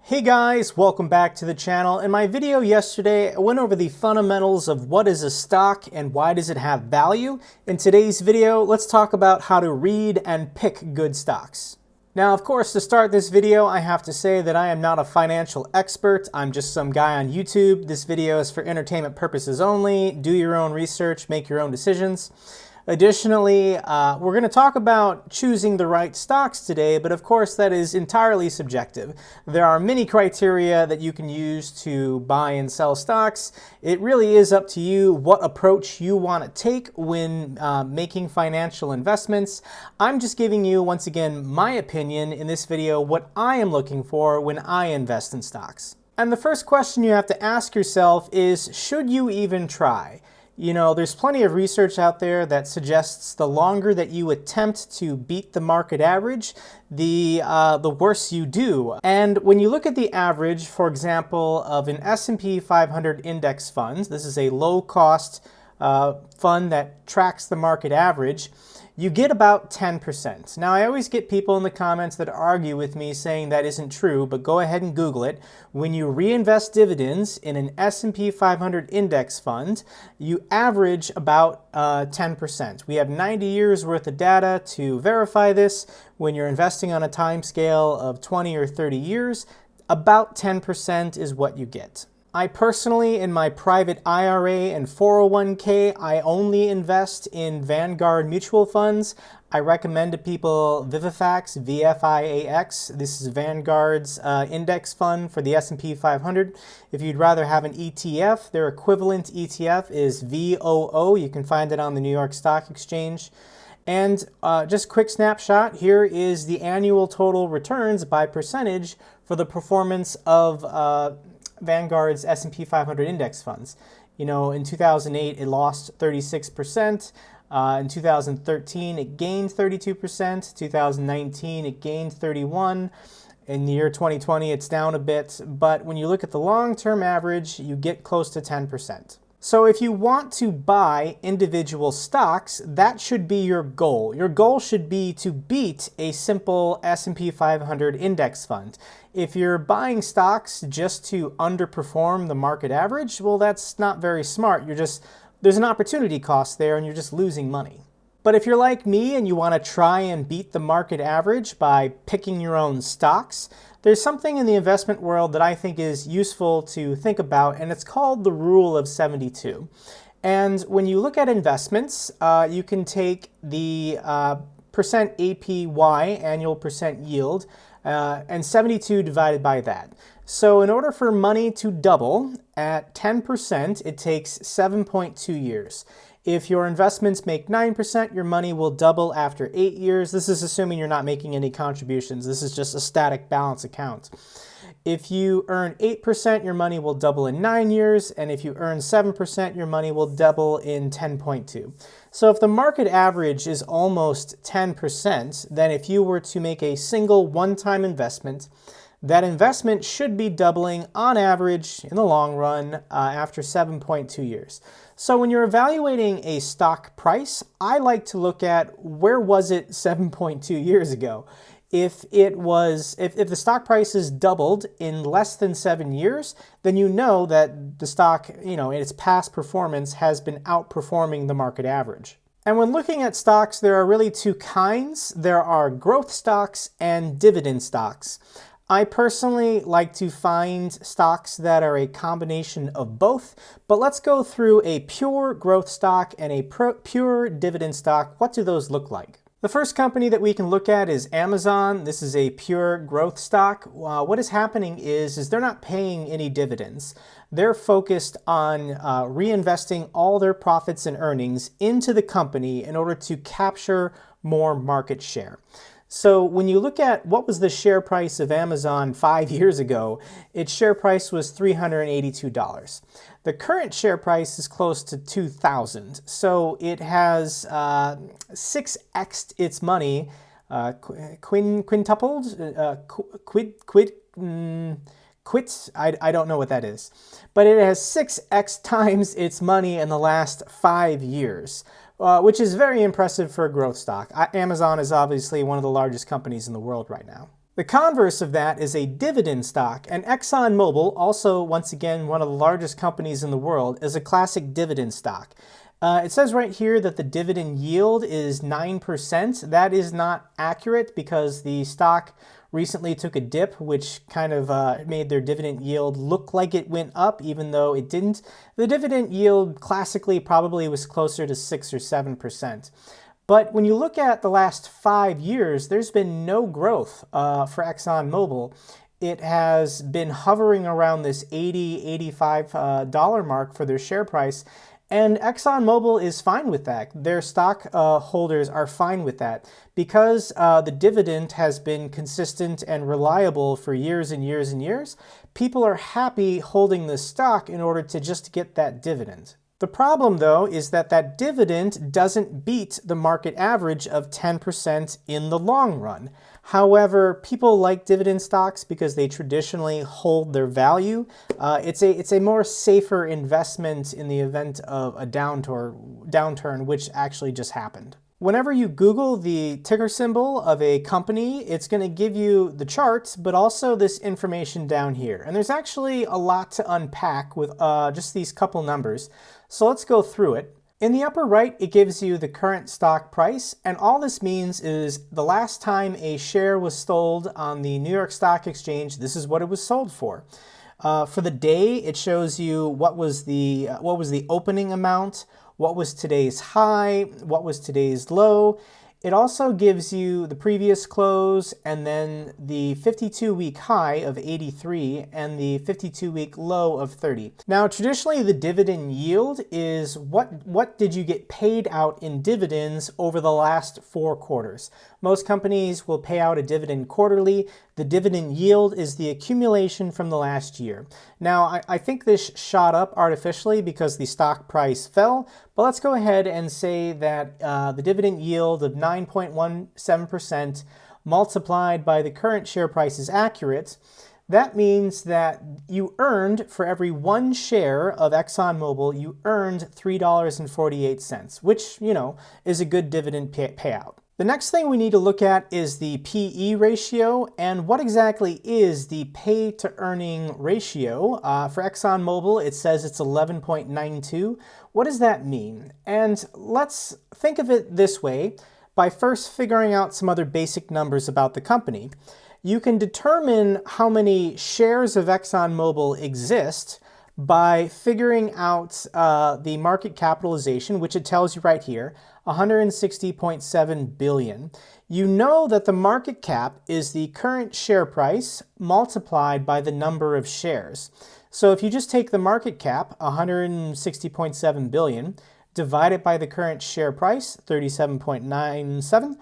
Hey guys, welcome back to the channel. In my video yesterday, I went over the fundamentals of what is a stock and why does it have value. In today's video, let's talk about how to read and pick good stocks. Now, of course, to start this video, I have to say that I am not a financial expert. I'm just some guy on YouTube. This video is for entertainment purposes only. Do your own research, make your own decisions. Additionally, we're going to talk about choosing the right stocks today, but of course that is entirely subjective. There are many criteria that you can use to buy and sell stocks. It really is up to you what approach you want to take when making financial investments. I'm just giving you, once again, my opinion in this video, what I am looking for when I invest in stocks. And the first question you have to ask yourself is, should you even try? You know, there's plenty of research out there that suggests the longer that you attempt to beat the market average, the worse you do. And when you look at the average, for example, of an S&P 500 index fund, this is a low-cost fund that tracks the market average, you get about 10%. Now, I always get people in the comments that argue with me saying that isn't true, but go ahead and Google it. When you reinvest dividends in an S&P 500 index fund, you average about 10%. We have 90 years worth of data to verify this. When you're investing on a time scale of 20 or 30 years, about 10% is what you get. I personally, in my private IRA and 401k, I only invest in Vanguard mutual funds. I recommend to people VivaFax, VFIAX. This is Vanguard's index fund for the S&P 500. If you'd rather have an ETF, their equivalent ETF is VOO. You can find it on the New York Stock Exchange. And just a quick snapshot, here is the annual total returns by percentage for the performance of Vanguard's S&P 500 index funds. You know, in 2008, it lost 36%. In 2013, it gained 32%. 2019, it gained 31%. In the year 2020, it's down a bit. But when you look at the long-term average, you get close to 10%. So if you want to buy individual stocks, that should be your goal. Your goal should be to beat a simple S&P 500 index fund. If you're buying stocks just to underperform the market average, well, that's not very smart. There's an opportunity cost there and you're just losing money. But if you're like me and you want to try and beat the market average by picking your own stocks, there's something in the investment world that I think is useful to think about, and it's called the Rule of 72. And when you look at investments, you can take the percent APY, annual percent yield, and 72 divided by that. So in order for money to double at 10%, it takes 7.2 years. If your investments make 9%, your money will double after 8 years. This is assuming you're not making any contributions. This is just a static balance account. If you earn 8%, your money will double in 9 years. And if you earn 7%, your money will double in 10.2. So if the market average is almost 10%, then if you were to make a single one-time investment, that investment should be doubling on average in the long run after 7.2 years. So when you're evaluating a stock price, I like to look at where was it 7.2 years ago. If the stock price is doubled in less than 7 years, then you know that the stock, in its past performance has been outperforming the market average. And when looking at stocks, there are really two kinds. There are growth stocks and dividend stocks. I personally like to find stocks that are a combination of both, but let's go through a pure growth stock and a pure dividend stock. What do those look like? The first company that we can look at is Amazon. This is a pure growth stock. What is happening is they're not paying any dividends. They're focused on reinvesting all their profits and earnings into the company in order to capture more market share. So when you look at what was the share price of Amazon 5 years ago, its share price was $382. The current share price is close to $2,000. So it has 6x'd its money, quintupled, quits, I don't know what that is. But it has 6x times its money in the last 5 years. Which is very impressive for a growth stock. Amazon is obviously one of the largest companies in the world right now. The converse of that is a dividend stock, and ExxonMobil, also once again one of the largest companies in the world, is a classic dividend stock. It says right here that the dividend yield is 9%. That is not accurate because the stock recently took a dip, which kind of made their dividend yield look like it went up, even though it didn't. The dividend yield classically probably was closer to 6 or 7%. But when you look at the last 5 years, there's been no growth for ExxonMobil. It has been hovering around this $80, $85 mark for their share price. And ExxonMobil is fine with that. Their stock holders are fine with that because the dividend has been consistent and reliable for years and years and years. People are happy holding this stock in order to just get that dividend. The problem, though, is that that dividend doesn't beat the market average of 10% in the long run. However, people like dividend stocks because they traditionally hold their value. It's a more safer investment in the event of a downturn, which actually just happened. Whenever you Google the ticker symbol of a company, it's going to give you the charts, but also this information down here. And there's actually a lot to unpack with just these couple numbers. So let's go through it. In the upper right, it gives you the current stock price, and all this means is the last time a share was sold on the New York Stock Exchange, this is what it was sold for. For the day, it shows you what was the opening amount, what was today's high, what was today's low. It also gives you the previous close and then the 52-week high of 83 and the 52-week low of 30. Now, traditionally, the dividend yield is what did you get paid out in dividends over the last 4 quarters. Most companies will pay out a dividend quarterly. The dividend yield is the accumulation from the last year. Now, I think this shot up artificially because the stock price fell, but let's go ahead and say that the dividend yield of 9.17% multiplied by the current share price is accurate. That means that you earned, for every 1 share of ExxonMobil, you earned $3.48, which, is a good dividend payout. The next thing we need to look at is the PE ratio, and what exactly is the pay to earning ratio? For ExxonMobil, it says it's 11.92. What does that mean? And let's think of it this way by first figuring out some other basic numbers about the company. You can determine how many shares of ExxonMobil exist by figuring out the market capitalization, which it tells you right here, 160.7 billion. You know that the market cap is the current share price multiplied by the number of shares. So if you just take the market cap, 160.7 billion, divide it by the current share price, 37.97,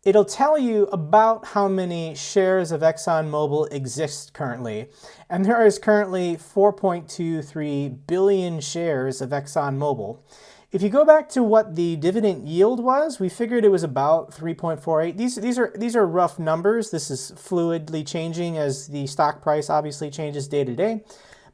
it'll tell you about how many shares of ExxonMobil exist currently. And there is currently 4.23 billion shares of ExxonMobil. If you go back to what the dividend yield was, we figured it was about 3.48. These are rough numbers. This is fluidly changing as the stock price obviously changes day to day.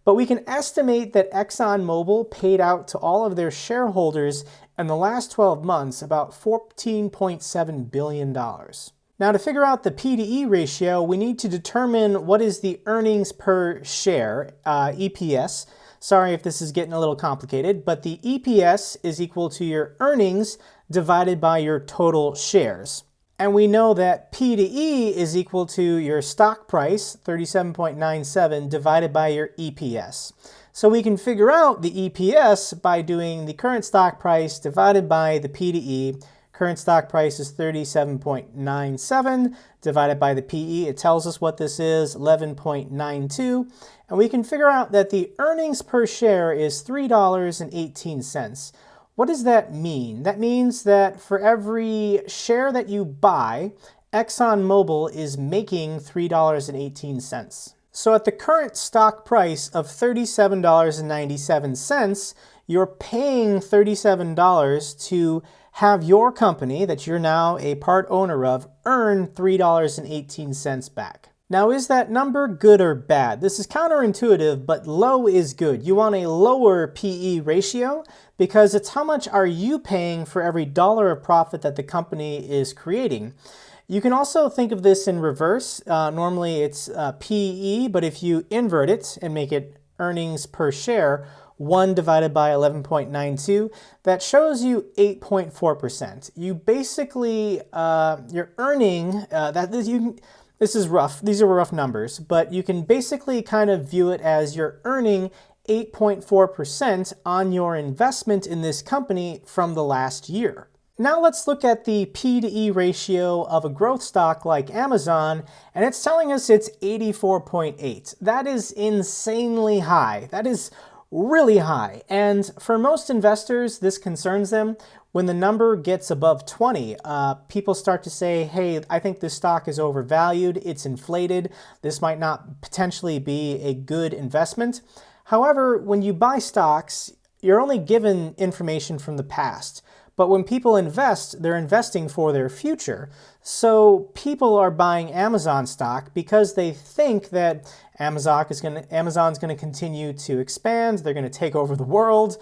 But we can estimate that ExxonMobil paid out to all of their shareholders in the last 12 months about $14.7 billion. Now, to figure out the P/E ratio, we need to determine what is the earnings per share, EPS. Sorry if this is getting a little complicated, but the EPS is equal to your earnings divided by your total shares. And we know that P/E is equal to your stock price, 37.97, divided by your EPS. So we can figure out the EPS by doing the current stock price divided by the P/E. Current stock price is 37.97 divided by the PE. It tells us what this is, 11.92. And we can figure out that the earnings per share is $3.18. What does that mean? That means that for every share that you buy, ExxonMobil is making $3.18. So at the current stock price of $37.97, you're paying $37 to have your company that you're now a part owner of earn $3.18 back. Now, is that number good or bad? This is counterintuitive, but low is good. You want a lower PE ratio because it's how much are you paying for every dollar of profit that the company is creating. You can also think of this in reverse. Normally it's PE, but if you invert it and make it earnings per share, 1 divided by 11.92, that shows you 8.4%. You basically, you're earning, this is rough, these are rough numbers, but you can basically kind of view it as you're earning 8.4% on your investment in this company from the last year. Now let's look at the P to E ratio of a growth stock like Amazon, and it's telling us it's 84.8. That is insanely high. That is really high. And for most investors, this concerns them. When the number gets above 20, people start to say, hey, I think this stock is overvalued, it's inflated, this might not potentially be a good investment. However, when you buy stocks, you're only given information from the past. But when people invest, they're investing for their future. So people are buying Amazon stock because they think that Amazon's going to continue to expand. They're going to take over the world.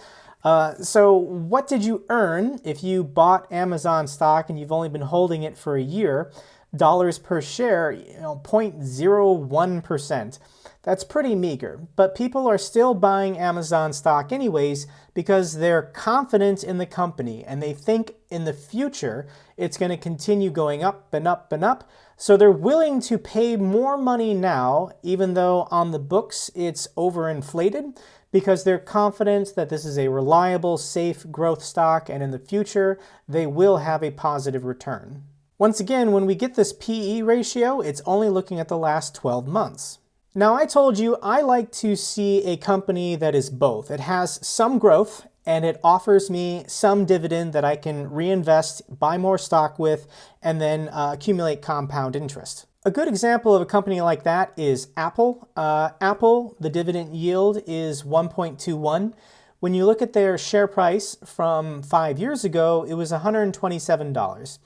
So what did you earn if you bought Amazon stock and you've only been holding it for a year? Dollars per share, 0.01%. That's pretty meager, but people are still buying Amazon stock anyways because they're confident in the company and they think in the future it's going to continue going up and up and up. So they're willing to pay more money now, even though on the books it's overinflated, because they're confident that this is a reliable, safe growth stock and in the future they will have a positive return. Once again, when we get this PE ratio, it's only looking at the last 12 months. Now, I told you I like to see a company that is both. It has some growth and it offers me some dividend that I can reinvest, buy more stock with, and then accumulate compound interest. A good example of a company like that is Apple. Apple, the dividend yield is 1.21. When you look at their share price from 5 years ago, it was $127.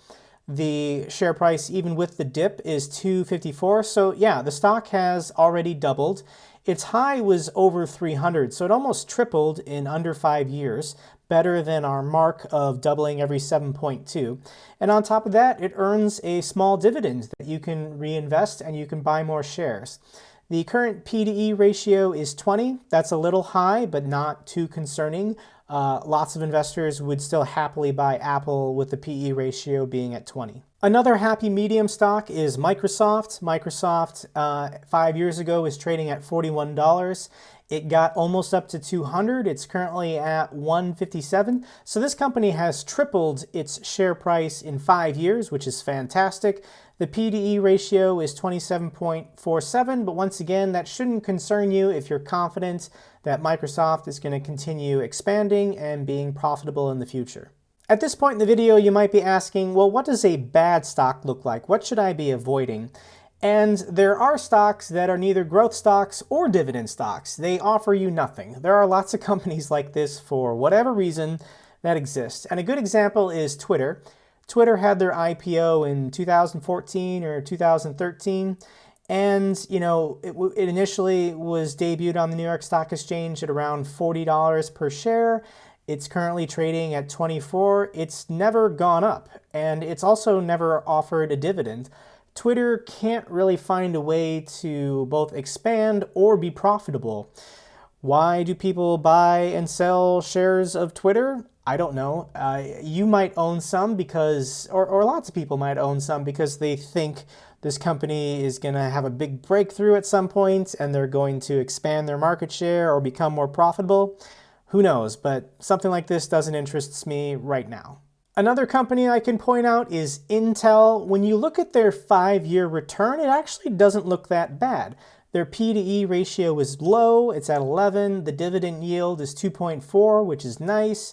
The share price, even with the dip, is $254. So yeah, the stock has already doubled. Its high was over 300, so it almost tripled in under 5 years, better than our mark of doubling every 7.2. And on top of that, it earns a small dividend that you can reinvest and you can buy more shares. The current P to E ratio is 20. That's a little high, but not too concerning. Lots of investors would still happily buy Apple with the PE ratio being at 20. Another happy medium stock is Microsoft. Microsoft 5 years ago was trading at $41. It got almost up to 200. It's currently at 157. So this company has tripled its share price in 5 years, which is fantastic. The P to E ratio is 27.47, but once again, that shouldn't concern you if you're confident that Microsoft is going to continue expanding and being profitable in the future. At this point in the video, you might be asking, well, what does a bad stock look like? What should I be avoiding? And there are stocks that are neither growth stocks or dividend stocks. They offer you nothing. There are lots of companies like this for whatever reason that exist. And a good example is Twitter. Twitter had their IPO in 2014 or 2013. And, it initially was debuted on the New York Stock Exchange at around $40 per share. It's currently trading at $24. It's never gone up. And it's also never offered a dividend. Twitter can't really find a way to both expand or be profitable. Why do people buy and sell shares of Twitter? I don't know. You might own some because, or lots of people might own some because they think this company is going to have a big breakthrough at some point and they're going to expand their market share or become more profitable. Who knows? But something like this doesn't interest me right now. Another company I can point out is Intel. When you look at their 5-year return, it actually doesn't look that bad. Their P to E ratio is low, it's at 11. The dividend yield is 2.4, which is nice.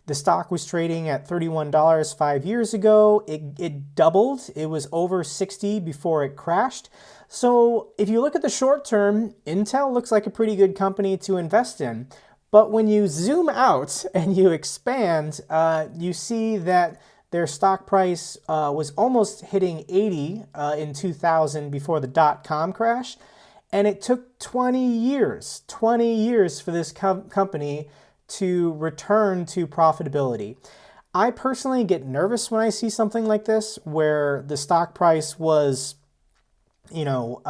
The stock was trading at $31 5 years ago. It doubled. It was over 60 before it crashed. So if you look at the short term, Intel looks like a pretty good company to invest in. But when you zoom out and you expand, you see that their stock price was almost hitting 80 in 2000 before the dot-com crash. And it took 20 years for this company to return to profitability. I personally get nervous when I see something like this, where the stock price was, you know,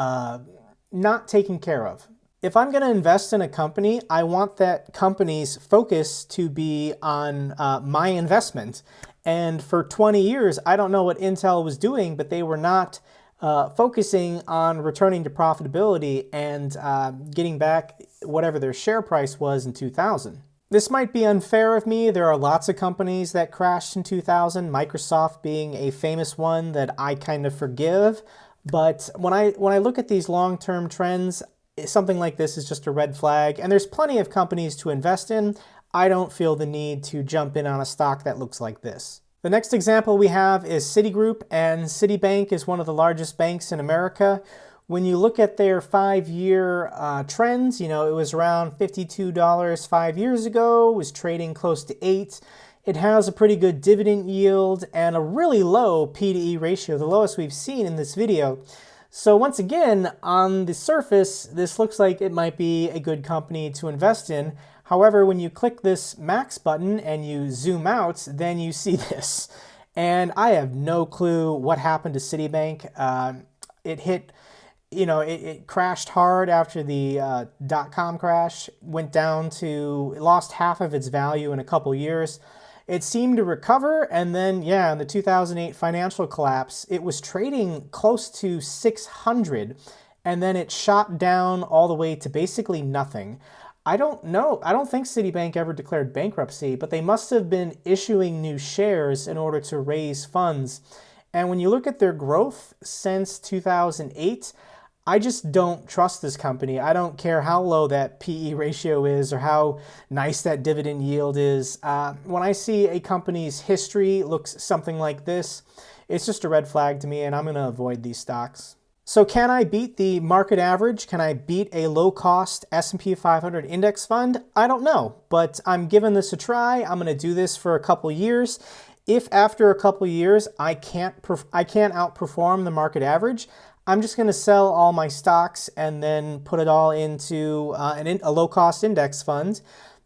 not taken care of. If I'm going to invest in a company, I want that company's focus to be on my investment. And for 20 years, I don't know what Intel was doing, but they were not focusing on returning to profitability and getting back whatever their share price was in 2000. This might be unfair of me. There are lots of companies that crashed in 2000, Microsoft being a famous one that I kind of forgive. But when I look at these long-term trends, something like this is just a red flag, and there's plenty of companies to invest in. I don't feel the need to jump in on a stock that looks like this. The next example we have is Citigroup, and Citibank is one of the largest banks in America. When you look at their 5-year trends, you know, it was around $52 5 years ago, was trading close to $8. It has a pretty good dividend yield and a really low P/E ratio, the lowest we've seen in this video. So once again, on the surface, this looks like it might be a good company to invest in. However, when you click this max button and you zoom out, then you see this. And I have no clue what happened to Citibank. It hit, you know, it crashed hard after the dot-com crash, went down to, it lost half of its value in a couple years. It seemed to recover, and then, yeah, in the 2008 financial collapse, it was trading close to 600, and then it shot down all the way to basically nothing. I don't know. I don't think Citibank ever declared bankruptcy, but they must have been issuing new shares in order to raise funds. And when you look at their growth since 2008, I just don't trust this company. I don't care how low that P/E ratio is or how nice that dividend yield is. When I see a company's history looks something like this, it's just a red flag to me, and I'm going to avoid these stocks. So can I beat the market average? Can I beat a low-cost S&P 500 index fund? I don't know, but I'm giving this a try. I'm going to do this for a couple years. If after a couple years I can't outperform the market average, I'm just going to sell all my stocks and then put it all into a low-cost index fund,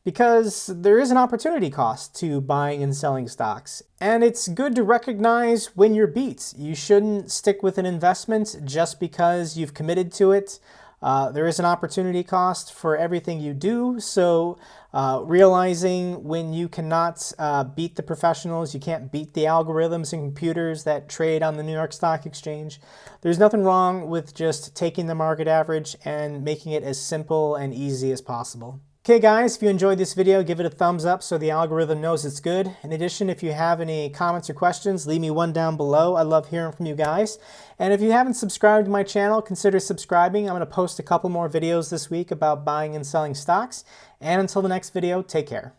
because there is an opportunity cost to buying and selling stocks. And it's good to recognize when you're beat. You shouldn't stick with an investment just because you've committed to it. There is an opportunity cost for everything you do, so realizing when you cannot beat the professionals, you can't beat the algorithms and computers that trade on the New York Stock Exchange. There's nothing wrong with just taking the market average and making it as simple and easy as possible. Okay guys, if you enjoyed this video, give it a thumbs up so the algorithm knows it's good. In addition, if you have any comments or questions, leave me one down below. I love hearing from you guys. And if you haven't subscribed to my channel, consider subscribing. I'm going to post a couple more videos this week about buying and selling stocks. And until the next video, take care.